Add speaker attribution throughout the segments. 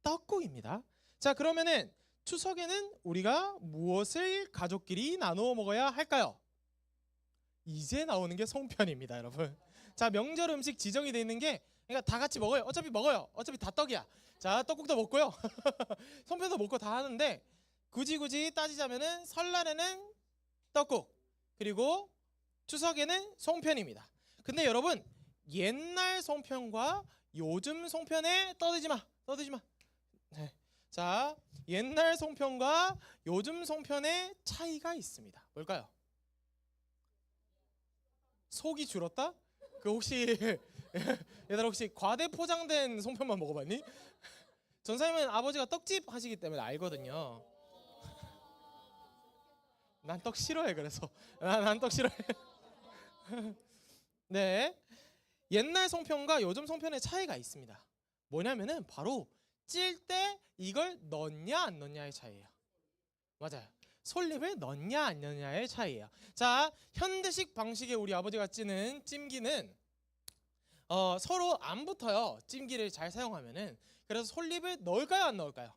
Speaker 1: 떡국입니다. 자, 그러면은 추석에는 우리가 무엇을 가족끼리 나누어 먹어야 할까요? 이제 나오는 게 송편입니다, 여러분. 자, 명절 음식 지정이 돼 있는 게 그러니까 다 같이 먹어요. 어차피 먹어요. 어차피 다 떡이야. 자, 떡국도 먹고요. 송편도 먹고 다 하는데 굳이 따지자면은 설날에는 떡국 그리고 추석에는 송편입니다. 근데 여러분 옛날 송편과 요즘 송편에 떠들지 마. 네. 자, 옛날 송편과 요즘 송편의 차이가 있습니다. 뭘까요? 속이 줄었다? 그 혹시 얘들아 혹시 과대 포장된 송편만 먹어봤니? 전사님은 아버지가 떡집 하시기 때문에 알거든요. 난 떡 싫어해. 그래서 난 떡 싫어해. 네, 옛날 송편과 요즘 송편의 차이가 있습니다. 뭐냐면은 바로 찔 때 이걸 넣냐 안 넣냐의 차이예요. 맞아요. 솔잎을 넣냐 안 넣냐의 차이예요. 자, 현대식 방식의 우리 아버지가 찌는 찜기는 서로 안 붙어요. 찜기를 잘 사용하면은. 그래서 솔잎을 넣을까요 안 넣을까요?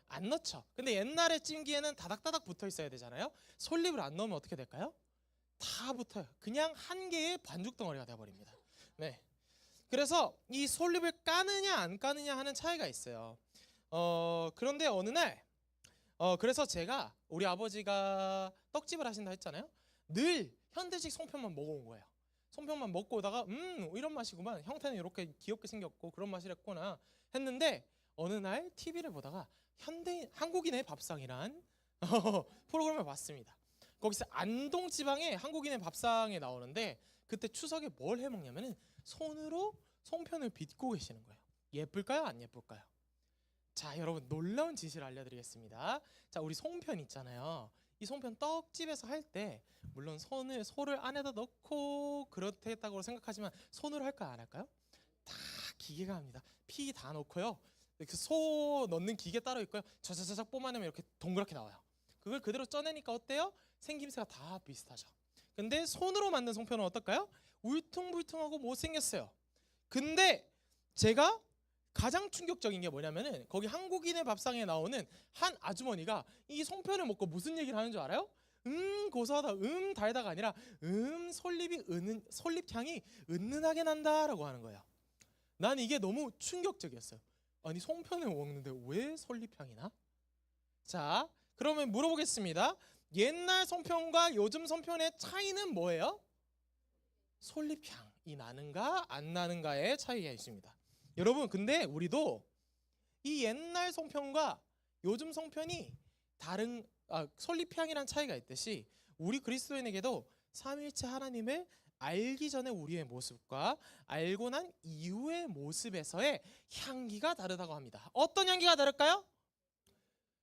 Speaker 1: 안 넣죠. 근데 옛날에 찜기에는 다닥다닥 붙어 있어야 되잖아요. 솔잎을 안 넣으면 어떻게 될까요? 다 붙어요. 그냥 한 개의 반죽 덩어리가 되어버립니다. 네. 그래서 이 솔잎을 까느냐 안 까느냐 하는 차이가 있어요. 그런데 어느 날 그래서 제가 우리 아버지가 떡집을 하신다 했잖아요. 늘 현대식 송편만 먹어온 거예요. 송편만 먹고 오다가 이런 맛이구만. 형태는 이렇게 귀엽게 생겼고 그런 맛이랬구나 했는데 어느 날 TV를 보다가 한국인의 밥상이란 프로그램을 봤습니다. 거기서 안동 지방의 한국인의 밥상에 나오는데 그때 추석에 뭘 해 먹냐면은 손으로 송편을 빚고 계시는 거예요. 예쁠까요? 안 예쁠까요? 자, 여러분 놀라운 지시를 알려드리겠습니다. 자, 우리 송편 있잖아요. 이 송편 떡집에서 할 때 물론 소를 안에다 넣고 그렇다고 생각하지만 손으로 할까요? 안 할까요? 다 기계가 합니다. 피 다 넣고요. 그 소 넣는 기계 따로 있고요. 자자자작 뽑아내면 이렇게 동그랗게 나와요. 그걸 그대로 쪄내니까 어때요? 생김새가 다 비슷하죠. 근데 손으로 만든 송편은 어떨까요? 울퉁불퉁하고 못생겼어요. 근데 제가 가장 충격적인 게 뭐냐면은 거기 한국인의 밥상에 나오는 한 아주머니가 이 송편을 먹고 무슨 얘기를 하는 줄 알아요? 고소하다, 달다가 아니라 솔잎 향이 은은하게 난다라고 하는 거예요. 난 이게 너무 충격적이었어요. 아니 송편을 먹는데 왜 솔잎 향이 나? 자, 그러면 물어보겠습니다. 옛날 송편과 요즘 송편의 차이는 뭐예요? 솔잎향이 나는가 안 나는가의 차이가 있습니다. 여러분 근데 우리도 이 옛날 송편과 요즘 송편이 다른 솔잎향이란 차이가 있듯이 우리 그리스도인에게도 삼위일체 하나님을 알기 전에 우리의 모습과 알고 난 이후의 모습에서의 향기가 다르다고 합니다. 어떤 향기가 다를까요?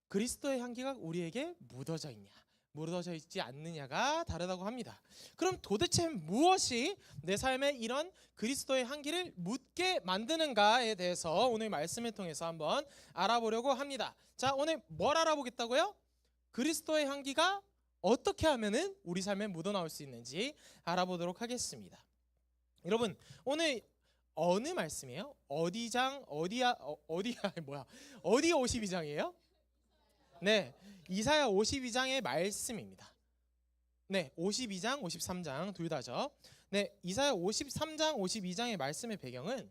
Speaker 1: 그리스도의 향기가 우리에게 묻어져 있냐 묻어져 있지 않느냐가 다르다고 합니다. 그럼 도대체 무엇이 내 삶에 이런 그리스도의 향기를 묻게 만드는가에 대해서 오늘 말씀을 통해서 한번 알아보려고 합니다. 자, 오늘 뭘 알아보겠다고요? 그리스도의 향기가 어떻게 하면은 우리 삶에 묻어나올 수 있는지 알아보도록 하겠습니다. 여러분 오늘 어느 말씀이에요? 어디장 어디야 뭐야 어디 52장이에요? 네, 이사야 52장의 말씀입니다. 네, 52장, 53장 둘 다죠. 네, 이사야 53장, 52장의 말씀의 배경은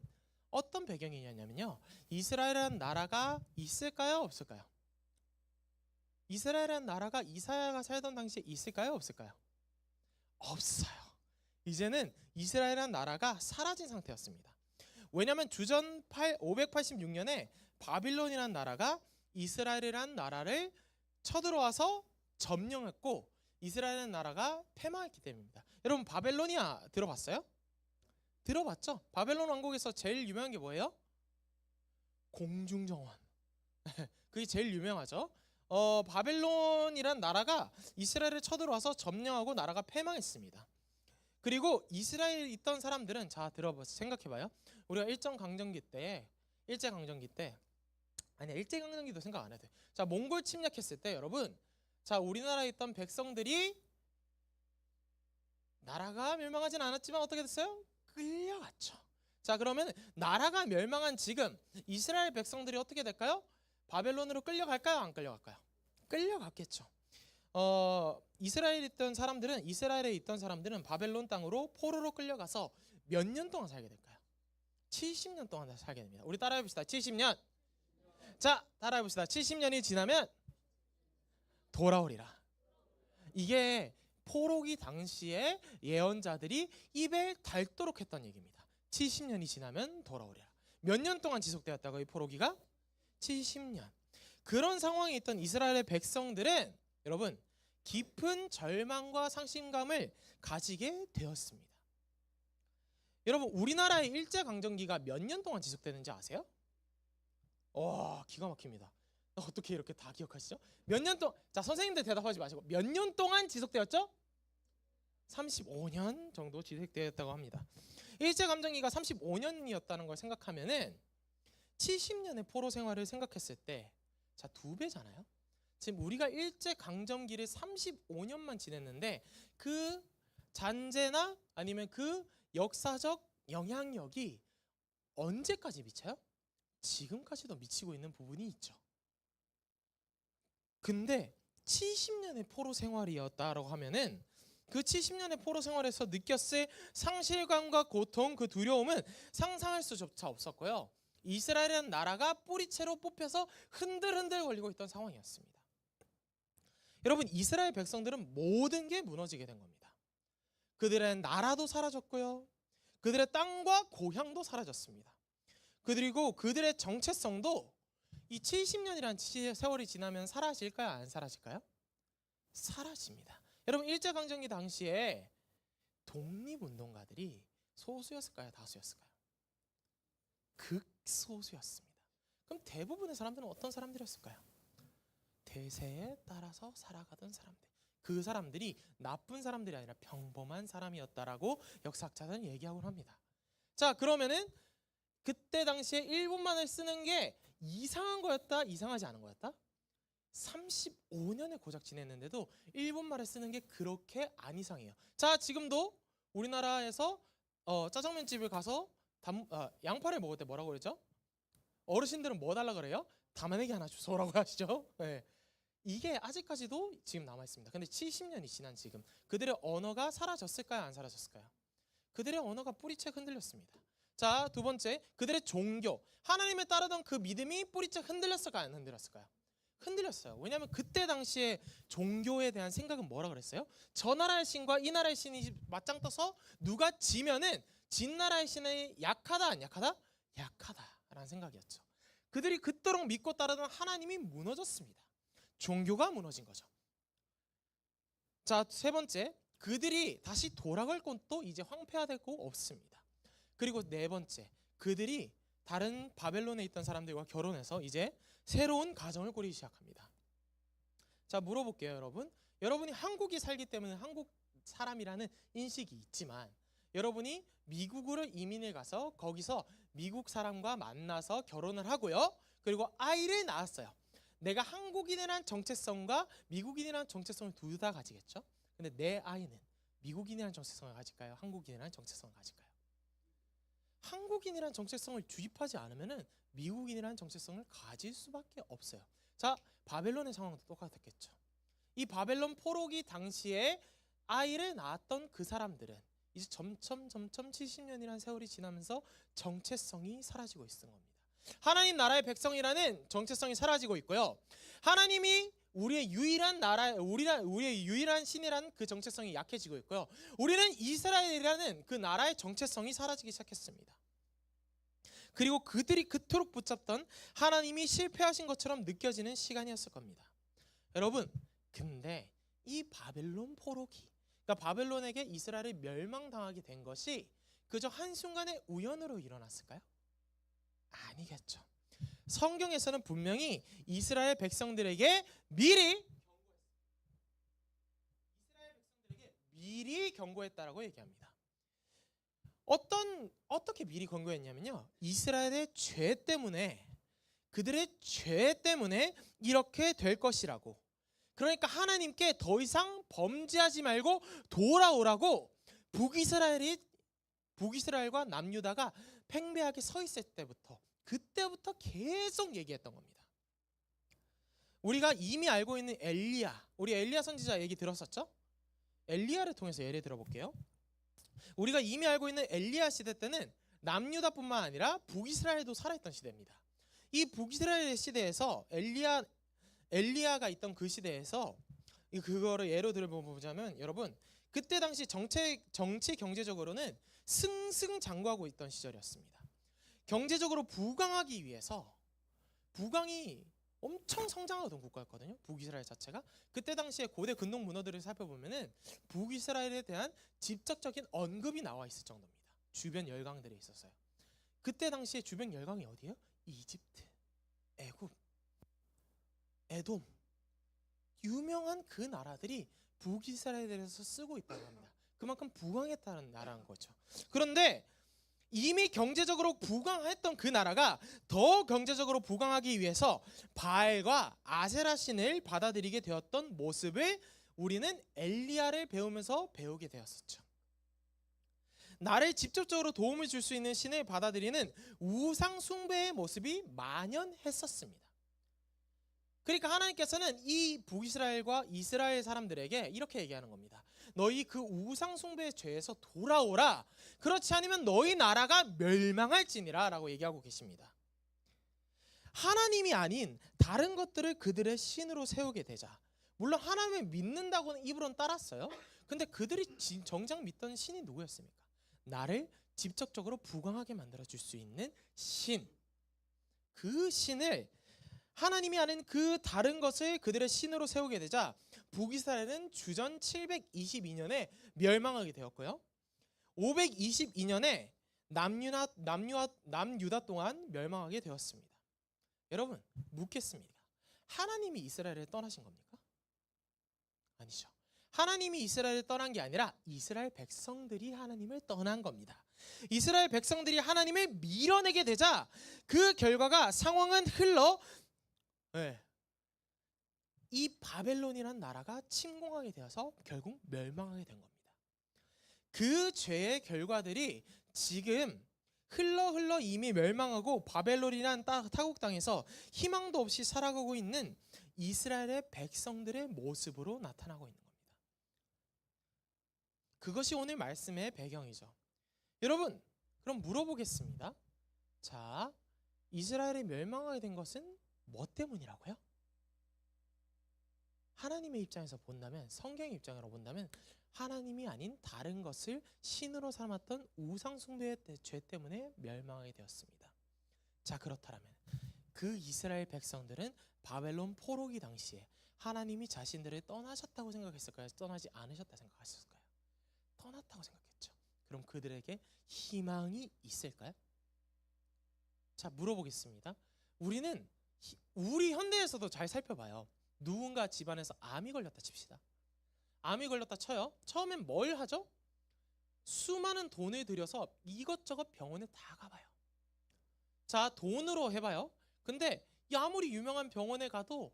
Speaker 1: 어떤 배경이냐면요. 이스라엘이라는 나라가 있을까요, 없을까요? 이스라엘이라는 나라가 이사야가 살던 당시에 있을까요, 없을까요? 없어요. 이제는 이스라엘이라는 나라가 사라진 상태였습니다. 왜냐하면 주전 586년에 바빌론이라는 나라가 이스라엘이라는 나라를 쳐들어와서 점령했고 이스라엘이라는 나라가 패망했기 때문입니다. 여러분 바벨로니아 들어봤어요? 들어봤죠? 바벨론 왕국에서 제일 유명한 게 뭐예요? 공중정원. 그게 제일 유명하죠. 바벨론이란 나라가 이스라엘을 쳐들어와서 점령하고 나라가 패망했습니다. 그리고 이스라엘에 있던 사람들은 자 들어봐서 생각해봐요. 우리가 일제강점기 때 아니야 일제강점기도 생각 안 해도 돼. 자 몽골 침략했을 때 여러분 자 우리나라에 있던 백성들이 나라가 멸망하진 않았지만 어떻게 됐어요? 끌려갔죠. 자, 그러면 나라가 멸망한 지금 이스라엘 백성들이 어떻게 될까요? 바벨론으로 끌려갈까요? 안 끌려갈까요? 끌려갔겠죠. 이스라엘에 있던 사람들은 바벨론 땅으로 포로로 끌려가서 몇 년 동안 살게 될까요? 70년 동안 살게 됩니다. 우리 따라해 봅시다. 70년. 자, 따라해 봅시다. 70년이 지나면 돌아오리라. 이게 포로기 당시에 예언자들이 입에 닳도록 했던 얘기입니다. 70년이 지나면 돌아오리라. 몇 년 동안 지속되었다고 이 포로기가? 70년. 그런 상황에 있던 이스라엘의 백성들은 여러분 깊은 절망과 상심감을 가지게 되었습니다. 여러분 우리나라의 일제강점기가 몇 년 동안 지속되는지 아세요? 와, 기가 막힙니다. 어떻게 이렇게 다 기억하시죠? 몇 년 동안, 자 선생님들 대답하지 마시고 몇 년 동안 지속되었죠? 35년 정도 지속되었다고 합니다. 일제감정기가 35년이었다는 걸 생각하면은 70년의 포로 생활을 생각했을 때, 자 2배잖아요. 지금 우리가 일제강점기를 35년만 지냈는데 그 잔재나 아니면 그 역사적 영향력이 언제까지 미쳐요? 지금까지도 미치고 있는 부분이 있죠. 근데 70년의 포로 생활이었다라고 하면은 그 70년의 포로 생활에서 느꼈을 상실감과 고통, 그 두려움은 상상할 수조차 없었고요. 이스라엘이라는 나라가 뿌리채로 뽑혀서 흔들흔들 걸리고 있던 상황이었습니다. 여러분 이스라엘 백성들은 모든 게 무너지게 된 겁니다. 그들의 나라도 사라졌고요. 그들의 땅과 고향도 사라졌습니다. 그리고 그들의 정체성도 이 70년이라는 세월이 지나면 사라질까요? 안 사라질까요? 사라집니다. 여러분 일제강점기 당시에 독립운동가들이 소수였을까요? 다수였을까요? 극소수였습니다. 그럼 대부분의 사람들은 어떤 사람들이었을까요? 대세에 따라서 살아가던 사람들. 그 사람들이 나쁜 사람들이 아니라 평범한 사람이었다라고 역사학자들은 얘기하곤 합니다. 자, 그러면은 그때 당시에 일본만을 쓰는 게 이상한 거였다? 이상하지 않은 거였다? 35년을 고작 지냈는데도 일본말을 쓰는 게 그렇게 안 이상해요. 자, 지금도 우리나라에서 짜장면 집을 가서 양파를 먹을 때 뭐라고 그러죠? 어르신들은 뭐 달라 그래요? 담아내기 하나 주소라고 하시죠. 네. 이게 아직까지도 지금 남아 있습니다. 근데 70년이 지난 지금 그들의 언어가 사라졌을까요? 안 사라졌을까요? 그들의 언어가 뿌리채 흔들렸습니다. 자, 두 번째, 그들의 종교, 하나님에 따르던 그 믿음이 뿌리채 흔들렸을까요? 안 흔들렸을까요? 흔들렸어요. 왜냐하면 그때 당시에 종교에 대한 생각은 뭐라 그랬어요? 저 나라의 신과 이 나라의 신이 맞짱 떠서 누가 지면은 진 나라의 신이 약하다 안 약하다? 약하다라는 생각이었죠. 그들이 그토록 믿고 따르던 하나님이 무너졌습니다. 종교가 무너진 거죠. 자, 세 번째, 그들이 다시 돌아갈 곳도 이제 황폐화되고 없습니다. 그리고 네 번째, 그들이 다른 바벨론에 있던 사람들과 결혼해서 이제 새로운 가정을 꾸리기 시작합니다. 자, 물어볼게요, 여러분. 여러분이 한국에 살기 때문에 한국 사람이라는 인식이 있지만 여러분이 미국으로 이민을 가서 거기서 미국 사람과 만나서 결혼을 하고요. 그리고 아이를 낳았어요. 내가 한국인이란 정체성과 미국인이란 정체성을 둘 다 가지겠죠. 근데 내 아이는 미국인이란 정체성을 가질까요? 한국인이란 정체성을 가질까요? 한국인이란 정체성을 주입하지 않으면은 미국인이란 정체성을 가질 수밖에 없어요. 자, 바벨론의 상황도 똑같았겠죠. 이 바벨론 포로기 당시에 아이를 낳았던 그 사람들은 이제 점점 70년이라는 세월이 지나면서 정체성이 사라지고 있는 겁니다. 하나님 나라의 백성이라는 정체성이 사라지고 있고요. 하나님이 우리의 유일한 나라, 우리의 유일한 신이라는 그 정체성이 약해지고 있고요. 우리는 이스라엘이라는 그 나라의 정체성이 사라지기 시작했습니다. 그리고 그들이 그토록 붙잡던 하나님이 실패하신 것처럼 느껴지는 시간이었을 겁니다. 여러분, 근데 이 바벨론 포로기, 그러니까 바벨론에게 이스라엘이 멸망당하게 된 것이 그저 한순간의 우연으로 일어났을까요? 아니겠죠. 성경에서는 분명히 이스라엘 백성들에게 미리 경고했다라고 얘기합니다. 어떻게 미리 경고했냐면요. 이스라엘의 죄 때문에, 그들의 죄 때문에 이렇게 될 것이라고. 그러니까 하나님께 더 이상 범죄하지 말고 돌아오라고 북이스라엘과 남유다가 팽배하게 서 있을 때부터, 그때부터 계속 얘기했던 겁니다. 우리가 이미 알고 있는 엘리야, 우리 엘리야 선지자 얘기 들었었죠? 엘리야를 통해서 예를 들어볼게요. 우리가 이미 알고 있는 엘리야 시대 때는 남유다뿐만 아니라 북이스라엘도 살아있던 시대입니다. 이 북이스라엘 시대에서 엘리야가 있던 그 시대에서 그거를 예로 들어보자면, 여러분 그때 당시 정치 경제적으로는 승승장구하고 있던 시절이었습니다. 경제적으로 부강하기 위해서, 부강이 엄청 성장하던 국가였거든요. 북이스라엘 자체가. 그때 당시에 고대 근동 문화들을 살펴보면은 북이스라엘에 대한 직접적인 언급이 나와 있을 정도입니다. 주변 열강들이 있었어요. 그때 당시에 주변 열강이 어디예요? 이집트, 애굽, 에돔, 유명한 그 나라들이 북이스라엘에 대해서 쓰고 있다고 합니다. 그만큼 부강했다는 나라인 거죠. 그런데 이미 경제적으로 부강했던 그 나라가 더 경제적으로 부강하기 위해서 바알과 아세라 신을 받아들이게 되었던 모습을 우리는 엘리야를 배우면서 배우게 되었었죠. 나를 직접적으로 도움을 줄 수 있는 신을 받아들이는 우상 숭배의 모습이 만연했었습니다. 그러니까 하나님께서는 이 북이스라엘과 이스라엘 사람들에게 이렇게 얘기하는 겁니다. 너희 그 우상 숭배의 죄에서 돌아오라. 그렇지 않으면 너희 나라가 멸망할지니라 라고 얘기하고 계십니다. 하나님이 아닌 다른 것들을 그들의 신으로 세우게 되자, 물론 하나님을 믿는다고는 입으로는 따랐어요. 근데 그들이 정작 믿던 신이 누구였습니까? 나를 직접적으로 부강하게 만들어줄 수 있는 신. 그 신을, 하나님이 아닌 그 다른 것을 그들의 신으로 세우게 되자 북이스라엘은 주전 722년에 멸망하게 되었고요. 522년에 남유다 동안 멸망하게 되었습니다. 여러분 묻겠습니다. 하나님이 이스라엘을 떠나신 겁니까? 아니죠. 하나님이 이스라엘을 떠난 게 아니라 이스라엘 백성들이 하나님을 떠난 겁니다. 이스라엘 백성들이 하나님을 밀어내게 되자 그 결과가, 상황은 흘러 이 바벨론이라는 나라가 침공하게 되어서 결국 멸망하게 된 겁니다. 그 죄의 결과들이 지금 흘러 이미 멸망하고 바벨론이라는 타국 땅에서 희망도 없이 살아가고 있는 이스라엘의 백성들의 모습으로 나타나고 있는 겁니다. 그것이 오늘 말씀의 배경이죠. 여러분, 그럼 물어보겠습니다. 자, 이스라엘이 멸망하게 된 것은 뭐 때문이라고요? 하나님의 입장에서 본다면, 성경의 입장으로 본다면 하나님이 아닌 다른 것을 신으로 삼았던 우상 숭배의 죄 때문에 멸망하게 되었습니다. 자, 그렇다면 그 이스라엘 백성들은 바벨론 포로기 당시에 하나님이 자신들을 떠나셨다고 생각했을까요? 떠나지 않으셨다 생각하셨을까요? 떠났다고 생각했죠. 그럼 그들에게 희망이 있을까요? 자, 물어보겠습니다. 우리 현대에서도 잘 살펴봐요. 누군가 집안에서 암이 걸렸다 칩시다. 암이 걸렸다 쳐요. 처음엔 뭘 하죠? 수많은 돈을 들여서 이것저것 병원에 다 가봐요. 자, 돈으로 해봐요. 근데 아무리 유명한 병원에 가도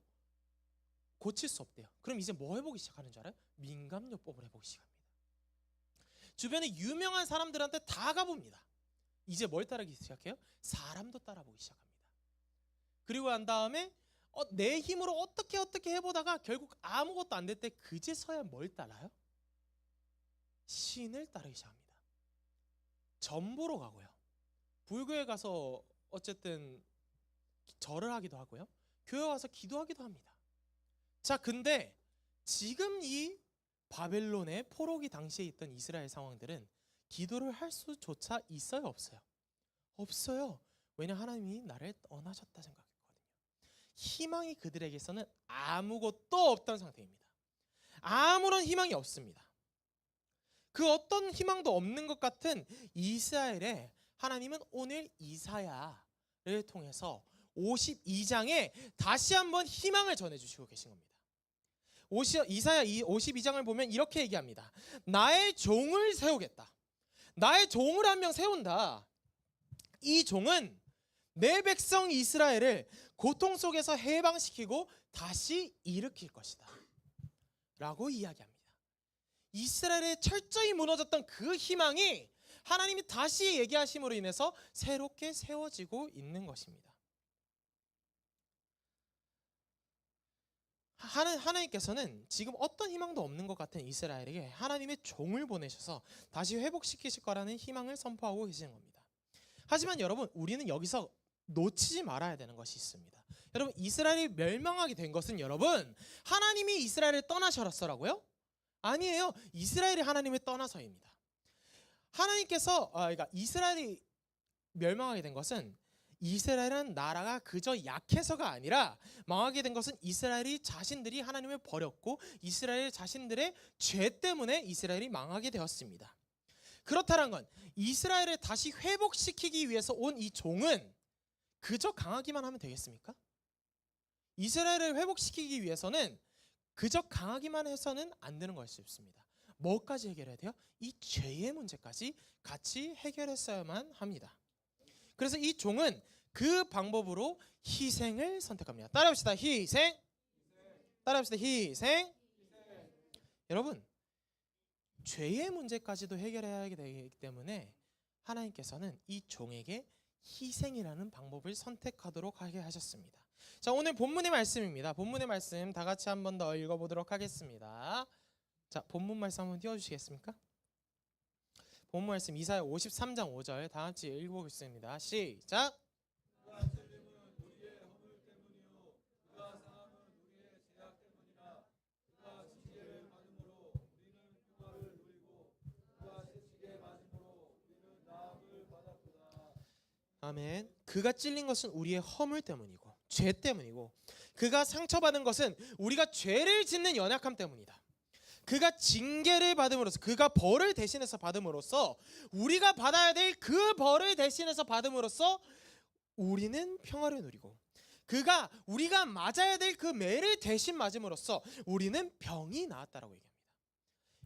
Speaker 1: 고칠 수 없대요. 그럼 이제 뭐 해보기 시작하는 줄 알아요? 민간요법을 해보기 시작합니다. 주변에 유명한 사람들한테 다 가봅니다. 이제 뭘 따르기 시작해요? 사람도 따라보기 시작합니다. 그리고 난 다음에 내 힘으로 어떻게 해보다가 결국 아무것도 안 될 때 그제서야 뭘 따라요? 신을 따르기 시작합니다. 점 보러 가고요. 불교에 가서 어쨌든 절을 하기도 하고요. 교회 와서 기도하기도 합니다. 자, 근데 지금 이 바벨론의 포로기 당시에 있던 이스라엘 상황들은 기도를 할 수조차 있어요, 없어요? 없어요. 왜냐, 하나님이 나를 떠나셨다 생각했거든요. 희망이 그들에게서는 아무것도 없던 상태입니다. 아무런 희망이 없습니다. 그 어떤 희망도 없는 것 같은 이스라엘에 하나님은 오늘 이사야를 통해서 52장에 다시 한번 희망을 전해주시고 계신 겁니다. 이사야 52장을 보면 이렇게 얘기합니다. 나의 종을 세우겠다. 나의 종을 한 명 세운다. 이 종은 내 백성 이스라엘을 고통 속에서 해방시키고 다시 일으킬 것이다 라고 이야기합니다. 이스라엘의 철저히 무너졌던 그 희망이 하나님이 다시 얘기하심으로 인해서 새롭게 세워지고 있는 것입니다. 하나님께서는 지금 어떤 희망도 없는 것 같은 이스라엘에게 하나님의 종을 보내셔서 다시 회복시키실 거라는 희망을 선포하고 계시는 겁니다. 하지만 여러분, 우리는 여기서 놓치지 말아야 되는 것이 있습니다. 여러분, 이스라엘이 멸망하게 된 것은 여러분 하나님이 이스라엘을 떠나셔서라고요? 아니에요. 이스라엘이 하나님을 떠나서입니다. 하나님께서 그러니까 이스라엘이 멸망하게 된 것은 이스라엘은 나라가 그저 약해서가 아니라 망하게 된 것은 이스라엘이 자신들이 하나님을 버렸고 이스라엘 자신들의 죄 때문에 이스라엘이 망하게 되었습니다. 그렇다는 건 이스라엘을 다시 회복시키기 위해서 온 이 종은 그저 강하기만 하면 되겠습니까? 이스라엘을 회복시키기 위해서는 그저 강하기만 해서는 안 되는 것이 없습니다. 뭐까지 해결해야 돼요? 이 죄의 문제까지 같이 해결했어야만 합니다. 그래서 이 종은 그 방법으로 희생을 선택합니다. 따라합시다. 희생. 따라합시다. 희생. 여러분, 죄의 문제까지도 해결해야 되기 때문에 하나님께서는 이 종에게 희생이라는 방법을 선택하도록 하게 하셨습니다. 자, 오늘 본문의 말씀입니다. 본문의 말씀 다 같이 한 번 더 읽어보도록 하겠습니다. 자, 본문 말씀 한번 띄워주시겠습니까? 본문 말씀 이사야 53장 5절 다 같이 읽어보겠습니다. 시작. 아멘. 그가 찔린 것은 우리의 허물 때문이고 죄 때문이고 그가 상처받은 것은 우리가 죄를 짓는 연약함 때문이다. 그가 징계를 받음으로써 그가 벌을 대신해서 받음으로써 우리가 받아야 될 그 벌을 대신해서 받음으로써 우리는 평화를 누리고 그가 우리가 맞아야 될 그 매를 대신 맞음으로써 우리는 병이 나았다라고 얘기합니다.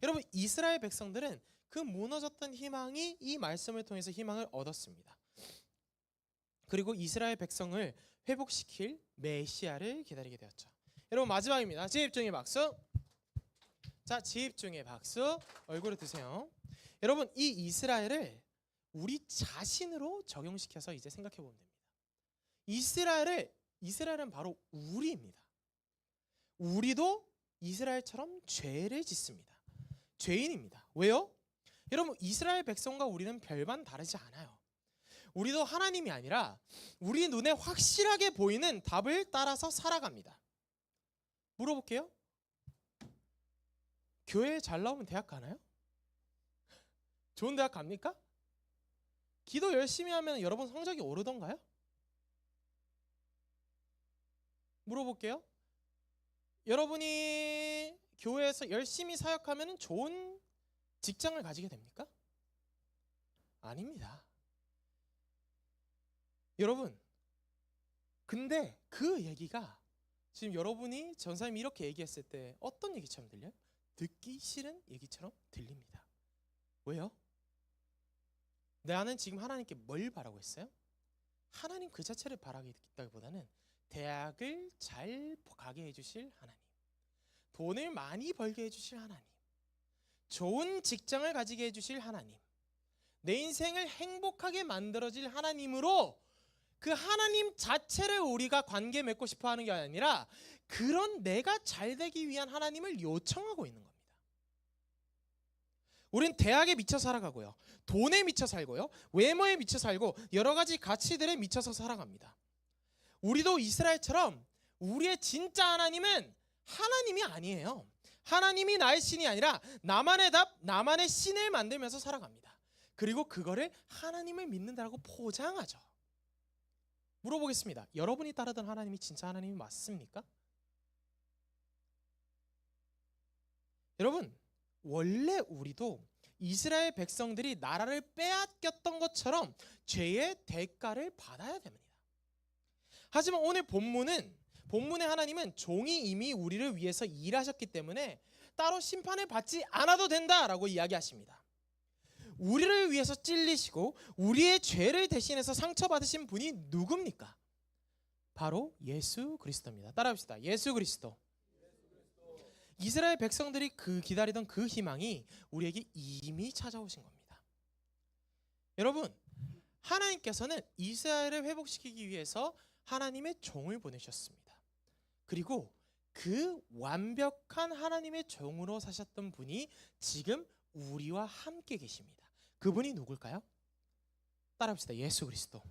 Speaker 1: 여러분, 이스라엘 백성들은 그 무너졌던 희망이 이 말씀을 통해서 희망을 얻었습니다. 그리고 이스라엘 백성을 회복시킬 메시아를 기다리게 되었죠. 여러분, 마지막입니다. 집중의 박수. 자, 집중의 박수. 얼굴을 드세요. 여러분, 이 이스라엘을 우리 자신으로 적용시켜서 이제 생각해 보면 됩니다. 이스라엘은 바로 우리입니다. 우리도 이스라엘처럼 죄를 짓습니다. 죄인입니다. 왜요? 여러분, 이스라엘 백성과 우리는 별반 다르지 않아요. 우리도 하나님이 아니라 우리 눈에 확실하게 보이는 답을 따라서 살아갑니다. 물어볼게요. 교회 잘 나오면 대학 가나요? 좋은 대학 갑니까? 기도 열심히 하면 여러분 성적이 오르던가요? 물어볼게요. 여러분이 교회에서 열심히 사역하면 좋은 직장을 가지게 됩니까? 아닙니다. 여러분, 근데 그 얘기가 지금 여러분이 전사님이 이렇게 얘기했을 때 어떤 얘기처럼 들려요? 듣기 싫은 얘기처럼 들립니다. 왜요? 나는 지금 하나님께 뭘 바라고 있어요? 하나님 그 자체를 바라기보다는 대학을 잘 가게 해주실 하나님, 돈을 많이 벌게 해주실 하나님, 좋은 직장을 가지게 해주실 하나님, 내 인생을 행복하게 만들어질 하나님으로 그 하나님 자체를 우리가 관계 맺고 싶어 하는 게 아니라 그런 내가 잘 되기 위한 하나님을 요청하고 있는 겁니다. 우린 대학에 미쳐 살아가고요, 돈에 미쳐 살고요, 외모에 미쳐 살고 여러 가지 가치들에 미쳐서 살아갑니다. 우리도 이스라엘처럼 우리의 진짜 하나님은 하나님이 아니에요. 하나님이 나의 신이 아니라 나만의 답, 나만의 신을 만들면서 살아갑니다. 그리고 그거를 하나님을 믿는다고 포장하죠. 물어보겠습니다. 여러분이 따르던 하나님이 진짜 하나님이 맞습니까? 여러분, 원래 우리도 이스라엘 백성들이 나라를 빼앗겼던 것처럼 죄의 대가를 받아야 됩니다. 하지만 오늘 본문의 하나님은 종이 이미 우리를 위해서 일하셨기 때문에 따로 심판을 받지 않아도 된다라고 이야기하십니다. 우리를 위해서 찔리시고 우리의 죄를 대신해서 상처받으신 분이 누굽니까? 바로 예수 그리스도입니다. 따라합시다. 예수 그리스도. 이스라엘 백성들이 기다리던 그 희망이 우리에게 이미 찾아오신 겁니다. 여러분, 하나님께서는 이스라엘을 회복시키기 위해서 하나님의 종을 보내셨습니다. 그리고 그 완벽한 하나님의 종으로 사셨던 분이 지금 우리와 함께 계십니다. 그분이 누굴까요? 따라합시다. 예수 그리스도.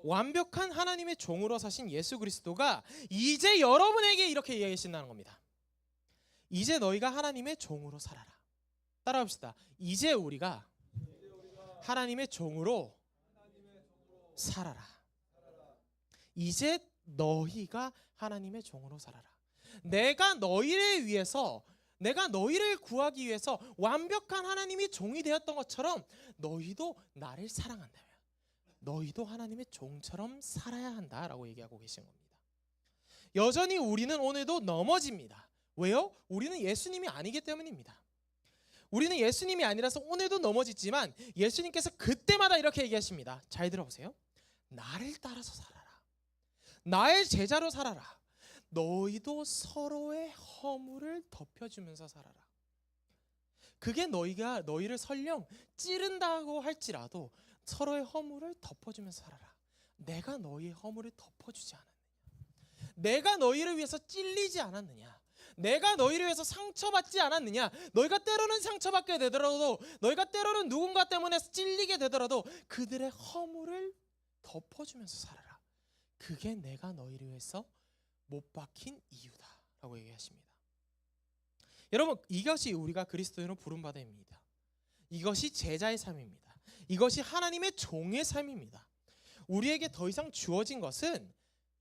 Speaker 1: 완벽한 하나님의 종으로 사신 예수 그리스도가 이제 여러분에게 이렇게 이야기하신다는 겁니다. 이제 너희가 하나님의 종으로 살아라. 따라합시다. 이제 우리가 하나님의 종으로 살아라. 이제 너희가 하나님의 종으로 살아라. 내가 너희를 위해서, 내가 너희를 구하기 위해서 완벽한 하나님이 종이 되었던 것처럼 너희도 나를 사랑한다면 너희도 하나님의 종처럼 살아야 한다라고 얘기하고 계신 겁니다. 여전히 우리는 오늘도 넘어집니다. 왜요? 우리는 예수님이 아니기 때문입니다. 우리는 예수님이 아니라서 오늘도 넘어지지만 예수님께서 그때마다 이렇게 얘기하십니다. 잘 들어보세요. 나를 따라서 살아라. 나의 제자로 살아라. 너희도 서로의 허물을 덮여주면서 살아라. 그게 너희가 너희를 설령 찌른다고 할지라도 서로의 허물을 덮어주면서 살아라. 내가 너희의 허물을 덮어주지 않았느냐? 내가 너희를 위해서 찔리지 않았느냐? 내가 너희를 위해서 상처받지 않았느냐? 너희가 때로는 상처받게 되더라도, 너희가 때로는 누군가 때문에 찔리게 되더라도 그들의 허물을 덮어주면서 살아라. 그게 내가 너희를 위해서 못 박힌 이유다 라고 얘기하십니다. 여러분, 이것이 우리가 그리스도인으로 부름받음입니다. 이것이 제자의 삶입니다. 이것이 하나님의 종의 삶입니다. 우리에게 더 이상 주어진 것은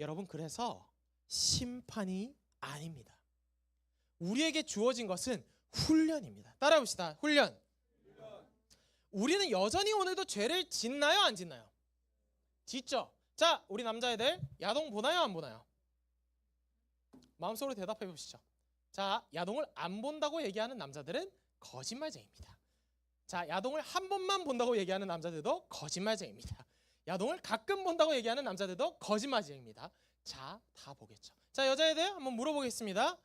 Speaker 1: 여러분, 그래서 심판이 아닙니다. 우리에게 주어진 것은 훈련입니다. 따라해봅시다. 훈련. 우리는 여전히 오늘도 죄를 짓나요? 안 짓나요? 짓죠. 자, 우리 남자애들 야동 보나요? 안 보나요? 마음속으로 대답해 보시죠. 자, 야동을 안 본다고 얘기하는 남자들은 거짓말쟁이입니다. 자, 야동을 한 번만 본다고 얘기하는 남자들도 거짓말쟁이입니다. 야동을 가끔 본다고 얘기하는 남자들도 거짓말쟁이입니다. 자, 다 보겠죠. 자, 여자애들 한번 물어보겠습니다.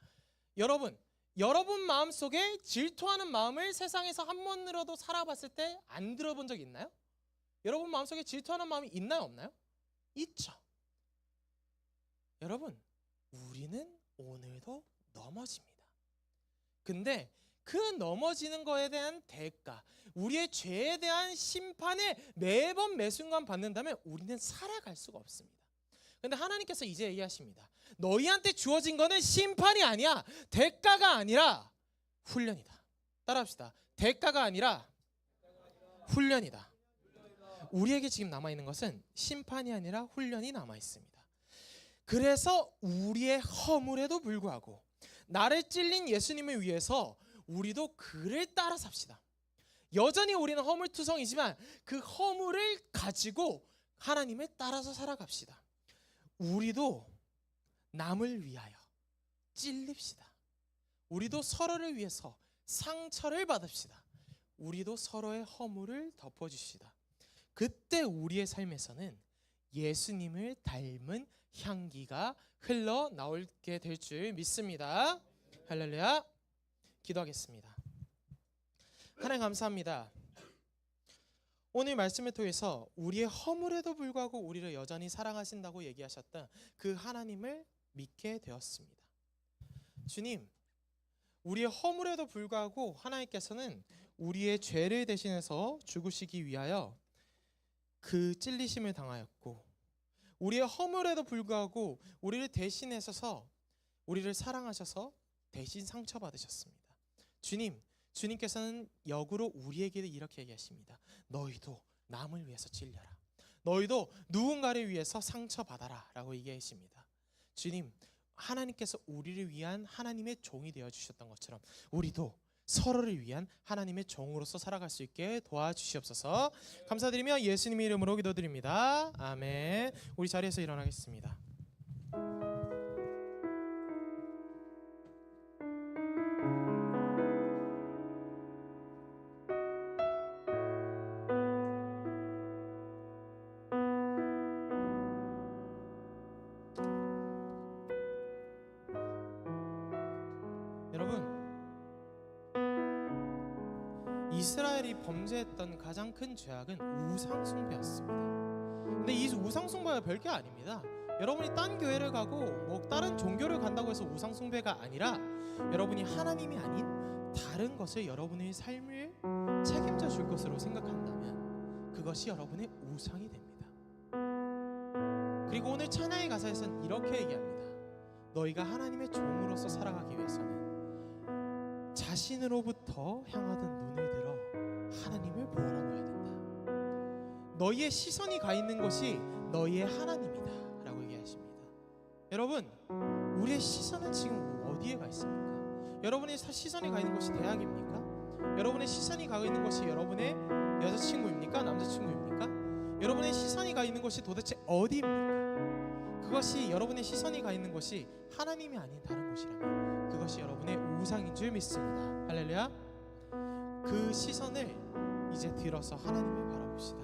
Speaker 1: 여러분 마음속에 질투하는 마음을 세상에서 한 번이라도 살아봤을 때 안 들어본 적 있나요? 여러분 마음속에 질투하는 마음이 있나요? 없나요? 있죠. 여러분, 우리는 오늘도 넘어집니다. 근데 그 넘어지는 거에 대한 대가, 우리의 죄에 대한 심판을 매번 매순간 받는다면 우리는 살아갈 수가 없습니다. 근데 하나님께서 이제 얘기하십니다. 너희한테 주어진 거는 심판이 아니야. 대가가 아니라 훈련이다. 따라합시다. 대가가 아니라 훈련이다. 우리에게 지금 남아있는 것은 심판이 아니라 훈련이 남아있습니다. 그래서 우리의 허물에도 불구하고 나를 찔린 예수님을 위해서 우리도 그를 따라 삽시다. 여전히 우리는 허물투성이지만 그 허물을 가지고 하나님을 따라서 살아갑시다. 우리도 남을 위하여 찔립시다. 우리도 서로를 위해서 상처를 받읍시다. 우리도 서로의 허물을 덮어주시다. 그때 우리의 삶에서는 예수님을 닮은 향기가 흘러나오게 될 줄 믿습니다. 할렐루야. 기도하겠습니다. 하나님 감사합니다. 오늘 말씀을 통해서 우리의 허물에도 불구하고 우리를 여전히 사랑하신다고 얘기하셨던 그 하나님을 믿게 되었습니다. 주님, 우리의 허물에도 불구하고 하나님께서는 우리의 죄를 대신해서 죽으시기 위하여 그 찔리심을 당하였고, 우리의 허물에도 불구하고 우리를 대신하셔서 우리를 사랑하셔서 대신 상처받으셨습니다. 주님, 주님께서는 역으로 우리에게 이렇게 얘기하십니다. 너희도 남을 위해서 찔려라. 너희도 누군가를 위해서 상처받아라 라고 얘기하십니다. 주님, 하나님께서 우리를 위한 하나님의 종이 되어주셨던 것처럼 우리도 서로를 위한 하나님의 종으로서 살아갈 수 있게 도와주시옵소서. 감사드리며 예수님의 이름으로 기도드립니다. 아멘. 우리 자리에서 일어나겠습니다. 여러분, 이스라엘이 범죄했던 가장 큰 죄악은 우상 숭배였습니다. 근데 이 우상 숭배가 별게 아닙니다. 여러분이 딴 교회를 가고 뭐 다른 종교를 간다고 해서 우상 숭배가 아니라 여러분이 하나님이 아닌 다른 것을 여러분의 삶을 책임져 줄 것으로 생각한다면 그것이 여러분의 우상이 됩니다. 그리고 오늘 찬양의 가사에서는 이렇게 얘기합니다. 너희가 하나님의 종으로서 살아가기 위해서는 자신으로부터 향하던 눈을 들어 하나님을 보아라고 해야 된다. 너희의 시선이 가 있는 것이 너희의 하나님이다 라고 얘기하십니다. 여러분, 우리의 시선은 지금 어디에 가 있습니까? 여러분의 시선이 가 있는 곳이 대학입니까? 여러분의 시선이 가 있는 곳이 여러분의 여자친구입니까? 남자친구입니까? 여러분의 시선이 가 있는 곳이 도대체 어디입니까? 그것이 여러분의 시선이 가 있는 곳이 하나님이 아닌 다른 곳이라면 그것이 여러분의 우상인 줄 믿습니다. 할렐루야. 그 시선을 이제 들어서 하나님을 바라봅시다.